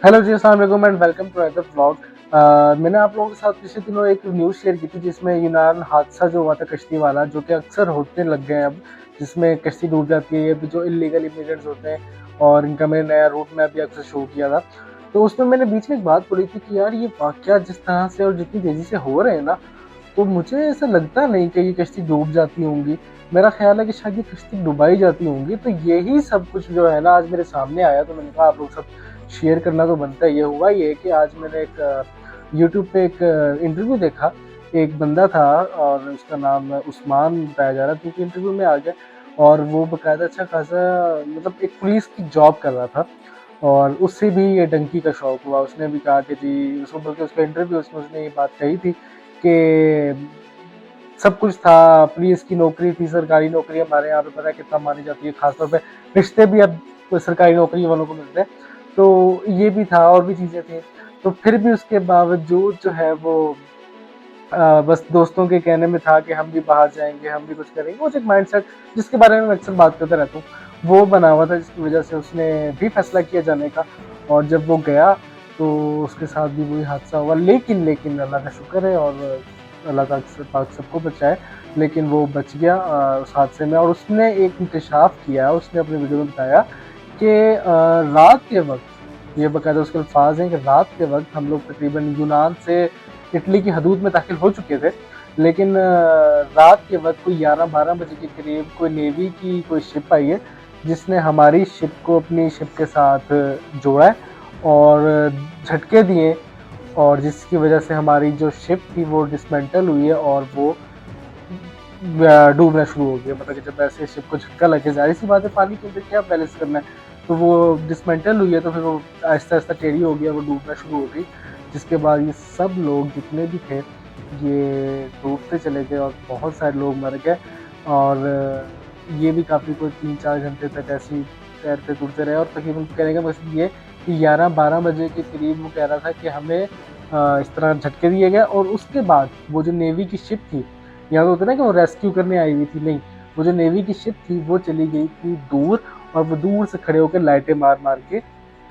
Hello जी, अस्सलाम वालेकुम and welcome to another vlog. मैंने आप लोगों के साथ पिछले दिनों एक न्यूज़ शेयर की थी जिसमें यूनान हादसा जो हुआ था कश्ती वाला, जो कि अक्सर होने लग गए हैं अब, जिसमें कश्ती डूब जाती है। ये भी जो इलीगल इमिग्रेंट्स होते हैं, और इनका मैंने नया रूट मैप भी अक्सर शो किया था। तो उसमें मैंने बीच में एक बात बोली थी कि यार ये वाक़या जिस तरह से और जितनी तेज़ी से हो रहे हैं ना, तो मुझे ऐसा लगता नहीं कि ये कश्ती डूब जाती होंगी। मेरा ख्याल है कि शायद ये कश्ती डुबाई जाती होंगी। तो यही सब कुछ जो है ना आज मेरे सामने आया, तो मैंने कहा आप लोग सब शेयर करना तो बनता है। ये हुआ ये कि आज मैंने एक यूट्यूब पे एक इंटरव्यू देखा। एक बंदा था और उसका नाम उस्मान बताया जा रहा था, क्योंकि इंटरव्यू में आ गया। और वो बकायदा अच्छा खासा मतलब एक पुलिस की जॉब कर रहा था, और उससे भी ये डंकी का शौक हुआ। उसने भी कहा कि जी, उसको बल्कि उसका इंटरव्यू उसमें उसने ये बात कही थी कि सब कुछ था, पुलिस की नौकरी थी, सरकारी नौकरी हमारे यहाँ पे पता है कितना मानी जाती है, खासतौर पे रिश्ते भी अब सरकारी नौकरी वालों को मिलते हैं। तो ये भी था और भी चीज़ें थी। तो फिर भी उसके बावजूद जो है वो बस दोस्तों के कहने में था कि हम भी बाहर जाएंगे, हम भी कुछ करेंगे। वो एक माइंडसेट जिसके बारे में मैं अक्सर बात करता रहता हूँ, वो बना हुआ था, जिसकी वजह से उसने भी फैसला किया जाने का। और जब वो गया तो उसके साथ भी वही हादसा हुआ। लेकिन लेकिन अल्लाह का शुक्र है, और अल्लाह पाक सबको बचाए। लेकिन वो बच गया उस हादसे में। और उसने एक इंकशाफ किया, उसने अपने वीडियो में बताया कि रात के वक्त, ये बाकायदा उसके अल्फाज हैं कि रात के वक्त हम लोग तकरीबन यूनान से इटली की हदूद में दाखिल हो चुके थे। लेकिन रात के वक्त कोई 11-12 बजे के करीब कोई नेवी की कोई शिप आई है, जिसने हमारी शिप को अपनी शिप के साथ जोड़ा है और झटके दिए, और जिसकी वजह से हमारी जो शिप थी वो डिसमेंटल हुई है, और वो डूबना शुरू हो गया। मतलब कि जब ऐसे शिप को झटका लगे, जाहिर सी बात है पानी के अंदर क्या बैलेंस करना है, तो वो डिसमेंटल हुई है। तो फिर वो आहिस्ता आहिस्ता टेढ़ी हो गया, वो डूबना शुरू हो गई। जिसके बाद ये सब लोग जितने भी थे ये डूबते चले गए, और बहुत सारे लोग मर गए। और ये भी काफ़ी कोई 3-4 घंटे तक ऐसे ही तैरते टूटते रहे। और तकरीबन कहने का मकसद ये कि 11-12 बजे के करीब वो कह रहा था कि हमें इस तरह झटके दिए गए। और उसके बाद वो जो नेवी की शिप थी, यहाँ तो होता ना कि वो रेस्क्यू करने आई हुई थी, नहीं, वो जो नेवी की शिप थी वो चली गई थी दूर, और वो दूर से खड़े होकर लाइटें मार मार के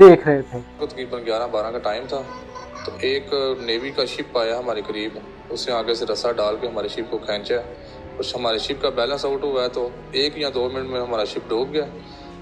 देख रहे थे। तो तकरीबन 11-12 का टाइम था, तो एक नेवी का शिप आया हमारे करीब। उसने आगे से रस्सा डाल के हमारे शिप को खींचा, और हमारे शिप का बैलेंस आउट हुआ है, तो 1 या 2 मिनट में हमारा शिप डूब गया।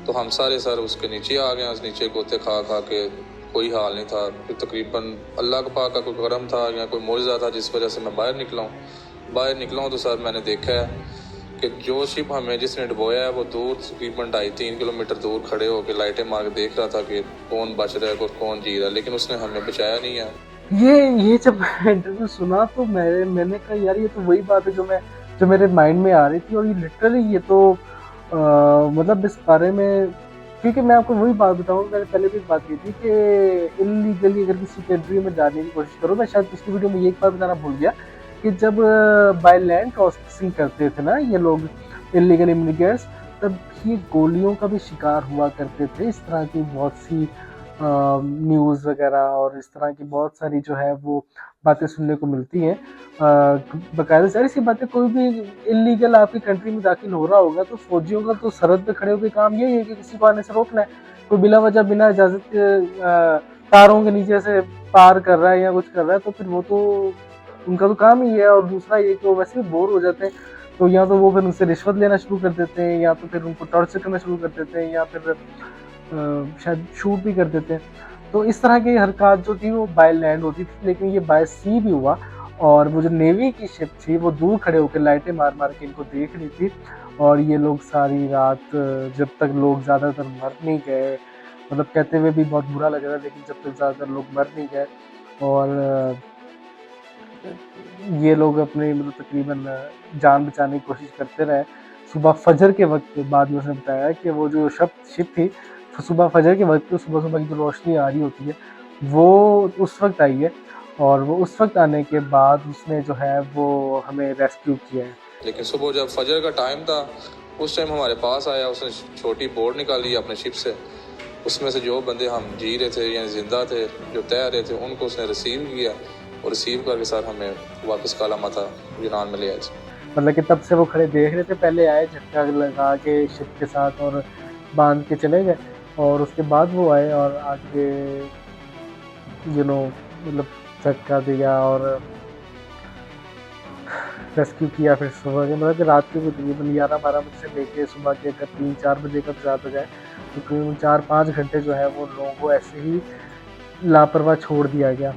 तो हम सारे सर उसके नीचे आ गए। उस नीचे गोते खा खा के कोई हाल नहीं था। फिर तकरीबन अल्लाह का पाक का कोई करम था या कोई मौजज़ा था जिस वजह से मैं बाहर निकला हूँ। तो सर मैंने देखा है कि जो शिप हमें जिसने डुबोया है वो दूर तकरीबन 2.5-3 किलोमीटर दूर खड़े होकर लाइटें मार के देख रहा था कि कौन बच रहा है और कौन जी रहा है, लेकिन उसने हमें बचाया नहीं है। ये जब इंटरव्यू सुना तो मैंने कहा यार ये तो वही बात है जो मेरे माइंड में आ रही थी। और ये लिटरली ये तो मतलब इस बारे में, क्योंकि मैं आपको वही बात बताऊँ, मैंने पहले भी एक बात की थी कि इलीगली अगर किसी कंट्री में जाने की कोशिश करो, मैं शायद पिछली वीडियो में ये एक बात बताना भूल गया कि जब बाय लैंड क्रॉसिंग करते थे ना ये लोग, इलीगल इमिग्रेंट्स, तब ये गोलियों का भी शिकार हुआ करते थे। इस तरह की बहुत सी न्यूज़ वगैरह और इस तरह की बहुत सारी जो है वो बातें सुनने को मिलती हैं। बाकायदा ज़ाहिर सी बात है, कोई भी इलीगल आपकी कंट्री में दाखिल हो रहा होगा तो फौजियों का तो सरहद पे खड़े होकर काम यही है कि किसी को आने से रोकना है। कोई बिला वजह बिना इजाज़त के तारों के नीचे से पार कर रहा है या कुछ कर रहा है, तो फिर वो तो उनका तो काम ही है। और दूसरा ये कि वो वैसे भी बोर हो जाते हैं, तो या तो वो फिर उनसे रिश्वत लेना शुरू कर देते हैं, या तो फिर उनको टॉर्चर करना शुरू कर देते हैं, या फिर शायद शूट भी कर देते हैं। तो इस तरह की हरकत जो थी वो बाय लैंड होती थी, लेकिन ये बाय सी भी हुआ। और वो जो नेवी की शिप थी वो दूर खड़े होकर लाइटें मार मार के इनको देख रही थी। और ये लोग सारी रात जब तक लोग ज़्यादातर मर नहीं गए, मतलब कहते हुए भी बहुत बुरा लग रहा है, लेकिन जब तक ज़्यादातर लोग मर नहीं गए, और ये लोग अपने मतलब तकरीबन जान बचाने की कोशिश करते रहे। सुबह फजर के वक्त बाद में उसने बताया कि वो जो शिप थी, सुबह फजर के वक्त, सुबह सुबह की जो रोशनी आ रही होती है वो उस वक्त आई है। और वो उस वक्त आने के बाद उसने जो है वो हमें रेस्क्यू किया है। लेकिन सुबह जब फजर का टाइम था, उस टाइम हमारे पास आया। उसने छोटी बोट निकाली अपने शिप से। उसमें से जो बंदे हम जी रहे थे या जिंदा थे, जो तैर रहे थे, उनको उसने रिसीव किया, और रिसीव करके सर हमें वापस काला माथा यूनान में ले आए। मतलब कि तब से वो खड़े देख रहे थे, पहले आए झटका लगा के शिप के साथ और बांध के चले गए, और उसके बाद वो आए और आगे मतलब झटका दिया और रेस्क्यू किया। फिर सुबह के मतलब कि रात के भी तकरीबन 11-12 बजे से लेके सुबह के अगर 3-4 बजे का रात हो जाए तो करीबन 4-5 घंटे जो है वो लोगों को ऐसे ही लापरवाह छोड़ दिया गया।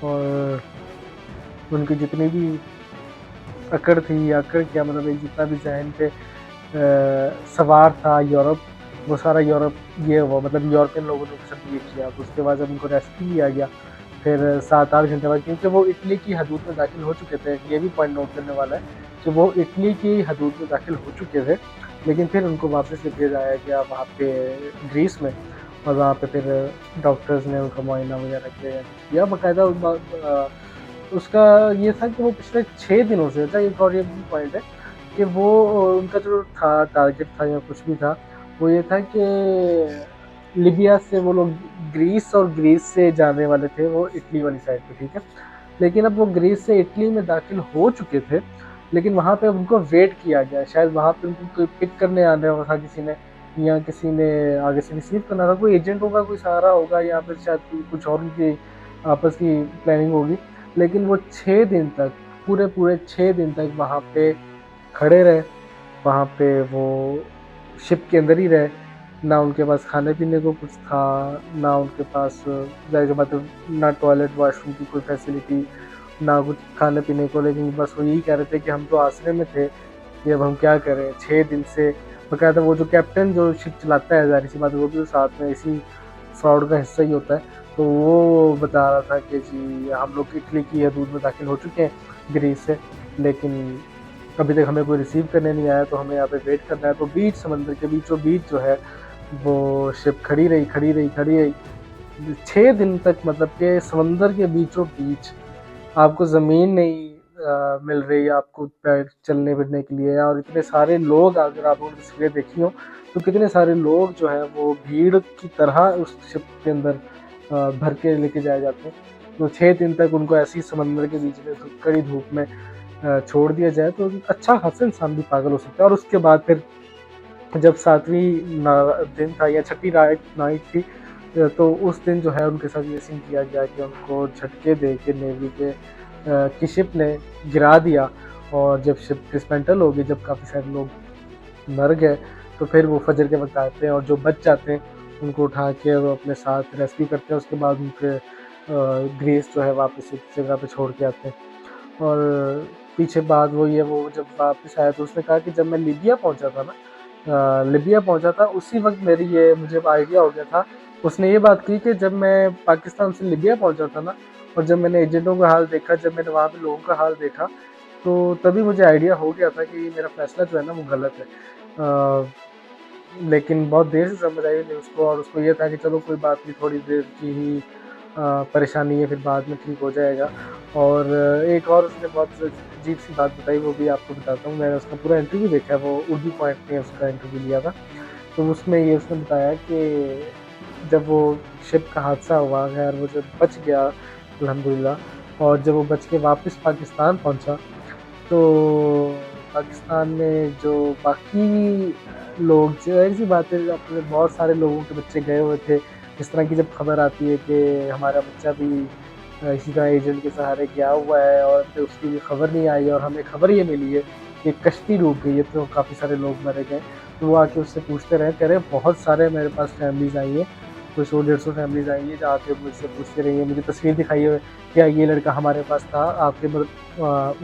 और उनकी जितनी भी अकड़ थी, अकड़ क्या मतलब एक जितना भी जहन पे सवार था यूरोप, वो सारा यूरोप ये हुआ, मतलब यूरोपियन लोगों ने सब ये किया। तो उसके बाद जब उनको रेस्क्यू लिया गया फिर 7-8 घंटे बाद, क्योंकि वो इटली की हदूद में दाखिल हो चुके थे। ये भी पॉइंट नोट करने वाला है कि वो इटली की हदूद में दाखिल हो चुके थे, लेकिन फिर उनको वापस लेके जाया गया वहाँ पे ग्रीस में। और वहाँ पे फिर डॉक्टर्स ने उनका मुआयना वगैरह किया बाकायदा। उसका ये था कि वो पिछले 6 दिनों से, अच्छा एक और ये भी पॉइंट है कि वो उनका जो था टारगेट था या कुछ भी था, वो ये था कि लीबिया से वो लोग ग्रीस और ग्रीस से जाने वाले थे वो इटली वाली साइड पे, ठीक है। लेकिन अब वो ग्रीस से इटली में दाखिल हो चुके थे, लेकिन वहाँ पे उनको वेट किया गया। शायद वहाँ पे उनको कोई पिक करने आने वाला था किसी ने, या किसी ने आगे से रिसीव करना था, कोई एजेंट होगा, कोई सहारा होगा, या फिर शायद कुछ और उनकी आपस की प्लानिंग होगी। लेकिन वो 6 दिन तक, पूरे 6 दिन तक वहाँ पे खड़े रहे, वहाँ पे वो शिप के अंदर ही रहे। ना उनके पास खाने पीने को कुछ था, ना उनके पास मतलब ना टॉयलेट वॉशरूम की कोई फैसिलिटी, ना कुछ खाने पीने को। लेकिन बस वो यही कह रहे थे कि हम तो आसरे में थे, कि अब हम क्या करें 6 दिन से। बकायदा वो जो कैप्टन जो शिप चलाता है, ज़ाहिर सी बात है वो भी साथ में इसी फ्रॉड का हिस्सा ही होता है। तो वो बता रहा था कि जी हम लोग इटली की हदूद में दाखिल हो चुके हैं ग्रीस से, लेकिन अभी तक हमें कोई रिसीव करने नहीं आया, तो हमें यहाँ पे वेट करना है। तो बीच समंदर के बीचों बीच जो है वो शिप खड़ी रही 6 दिन तक, मतलब कि समंदर के बीचों बीच आपको ज़मीन नहीं मिल रही आपको पैर चलने फिरने के लिए। और इतने सारे लोग, अगर आप लोगों ने तस्वीरें देखी हो तो कितने सारे लोग जो है वो भीड़ की तरह उस शिप के अंदर भर के लेके जाए जाते हैं। तो 6 दिन तक उनको ऐसी समंदर के बीच में कड़ी धूप में छोड़ दिया जाए तो अच्छा खासा इंसान भी पागल हो सकता है। और उसके बाद फिर जब 7वीं दिन था या 6ठी नाइट थी, तो उस दिन जो है उनके साथ ये सीन किया गया कि उनको झटके दे के नेवी के की शिप ने गिरा दिया। और जब शिप डिसमेंटल हो गई, जब काफ़ी सारे लोग मर गए, तो फिर वो फजर के वक्त आते हैं और जो बच जाते हैं उनको उठा के वो अपने साथ रेस्क्यू करते हैं। उसके बाद उनके ग्रीस जो है वापस एक जगह पे छोड़ के आते हैं। और पीछे बात वही है, वो जब वापस आया तो उसने कहा कि जब मैं लीबिया पहुंचा था ना, लीबिया पहुंचा था उसी वक्त मेरी ये मुझे आइडिया हो गया था। उसने ये बात की कि जब मैं पाकिस्तान से लीबिया पहुंचा था ना, और जब मैंने एजेंटों का हाल देखा, जब मैंने वहाँ पे लोगों का हाल देखा, तो तभी मुझे आइडिया हो गया था कि मेरा फैसला जो है ना वो गलत है। लेकिन बहुत देर से समझ आई नहीं उसको, और उसको ये था कि चलो कोई बात नहीं, थोड़ी देर की ही परेशानी है, फिर बाद में ठीक हो जाएगा। और एक और उसने बहुत अजीब सी बात बताई, वो भी आपको बताता हूँ। मैंने उसका पूरा इंटरव्यू देखा है, वो उर्दू पॉइंट में उसका इंटरव्यू लिया था। तो उसमें ये उसने बताया कि जब वो शिप का हादसा हुआ, खैर वो जब बच गया अल्हम्दुलिल्लाह, और जब वो बच के वापस पाकिस्तान पहुंचा, तो पाकिस्तान में जो बाकी लोग, ज़ाहिर सी बात है अपने बहुत सारे लोगों के बच्चे गए हुए थे। इस तरह की जब खबर आती है कि हमारा बच्चा भी इसी तरह एजेंट के सहारे गया हुआ है और फिर उसकी भी खबर नहीं आई, और हमें खबर ये मिली है कि कश्ती डूब गई है, तो काफ़ी सारे लोग मरे गए। तो वो आके उससे पूछते रहे, कह रहे बहुत सारे मेरे पास फैमिलीज़ आई हैं, कोई 100-150 फैमिलीज़ आई हैं, जो आके मुझसे पूछती रही है, मुझे तस्वीर दिखाई है, क्या ये लड़का हमारे पास था आपके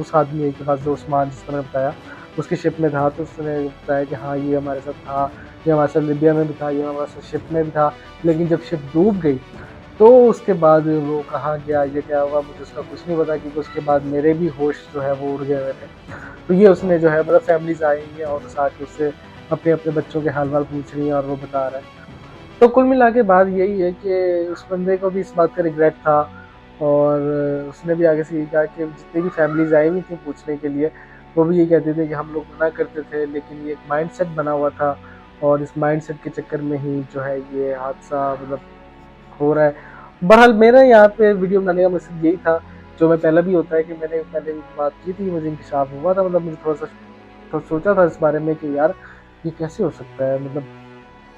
उस आदमी के पास जो उस्मान जिसका मैंने बताया उसकी शिप में था। तो उसने बताया कि हाँ ये हमारे साथ था, ये हमारे साथ लिबिया में भी था, ये हमारे साथ शिप में भी था। लेकिन जब शिप डूब गई तो उसके बाद वो कहाँ गया, ये क्या हुआ, मुझे उसका कुछ नहीं पता, क्योंकि उसके बाद मेरे भी होश जो है वो उड़ गए हुए थे। तो ये उसने जो है मतलब फैमिलीज आई हैं और साथ उससे अपने अपने बच्चों के हाल वाल पूछ रही हैं और वो बता रहा है। तो कुल मिला के बात यही है कि उस बंदे को भी इस बात का रिग्रेट था, और उसने भी आगे से ये कहा कि जितनी भी फैमिलीज आई हुई थी पूछने के लिए, वो भी ये कहते थे कि हम लोग मना करते थे, लेकिन ये एक माइंडसेट बना हुआ था, और इस माइंडसेट के चक्कर में ही जो है ये हादसा मतलब हो रहा है। बहरहाल मेरा यहाँ पे वीडियो बनाने का मकसद यही था, जो मैं पहले भी होता है कि मैंने पहले भी बात की थी, मुझे इंकशाफ हुआ था, मतलब मुझे थोड़ा सा तो सोचा था इस बारे में कि यार ये कैसे हो सकता है, मतलब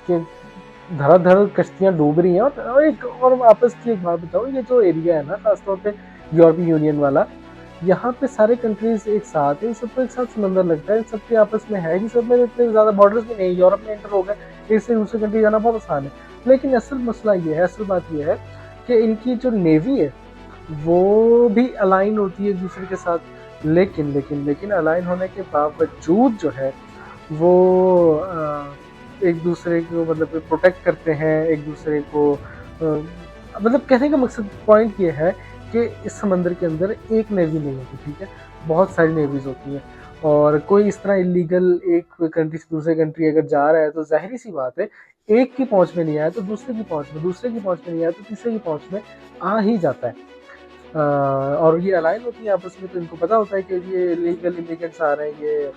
कि धड़ाधड़ कश्तियां डूब रही हैं। और आपस की एक बात बताऊं, ये जो एरिया है ना खासतौर पे यूरोपियन यूनियन वाला, यहाँ पे सारे कंट्रीज एक साथ है, सबको एक साथ समंदर लगता है, सबके आपस में है ही, सब में इतने ज्यादा बॉर्डर्स भी नहीं। यूरोप में एंटर हो गए, एक से दूसरे कंट्री जाना बहुत आसान है। लेकिन असल मसला ये है, असल बात ये है कि इनकी जो नेवी है वो भी अलाइन होती है एक दूसरे के साथ। लेकिन अलाइन होने के बावजूद जो है वो एक दूसरे को मतलब प्रोटेक्ट करते हैं एक दूसरे को। मतलब कहने का मकसद पॉइंट ये है कि इस समंदर के अंदर एक नेवी नहीं होती, ठीक है, बहुत सारी नेवीज होती हैं। और कोई इस तरह इलीगल एक कंट्री से दूसरे कंट्री अगर जा रहा है तो जाहिर सी बात है, एक की पहुंच में नहीं आया तो दूसरे की पहुंच में, दूसरे की पहुंच में नहीं आया तो तीसरे की पहुंच में आ ही जाता है। और ये अलाइन होती है आपस में, तो इनको पता होता है कि ये इलीगल इमिग्रेंट्स आ रहे हैं,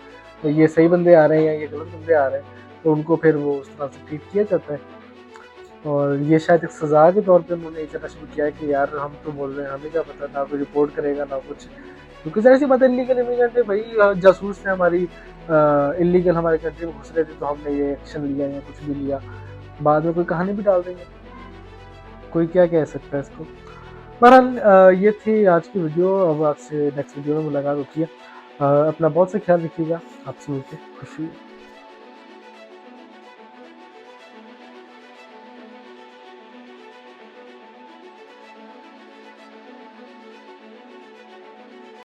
ये सही बंदे आ रहे हैं या ये गलत बंदे आ रहे हैं, तो उनको फिर वो उस तरह से ट्रीट किया जाता है। और ये शायद एक सज़ा के तौर पे उन्होंने ये कहना शुरू किया है कि यार हम तो बोल रहे हैं, हमें क्या पता, ना कोई रिपोर्ट करेगा ना कुछ। क्योंकि ज़ाहिर सी बात है, इलीगल इमिग्रेंट है भाई, जासूस थे हमारी, इलीगल हमारे कंट्री में घुस रहे थे तो हमने ये एक्शन लिया या कुछ भी लिया, बाद में कोई कहानी भी डाल देंगे, कोई क्या कह सकता है इसको। बहरहाल ये थी आज की वीडियो। अब आपसे नेक्स्ट वीडियो में मुलाकात होती है। अपना बहुत सा ख्याल रखिएगा। आपसे मिलकर खुशी हुई।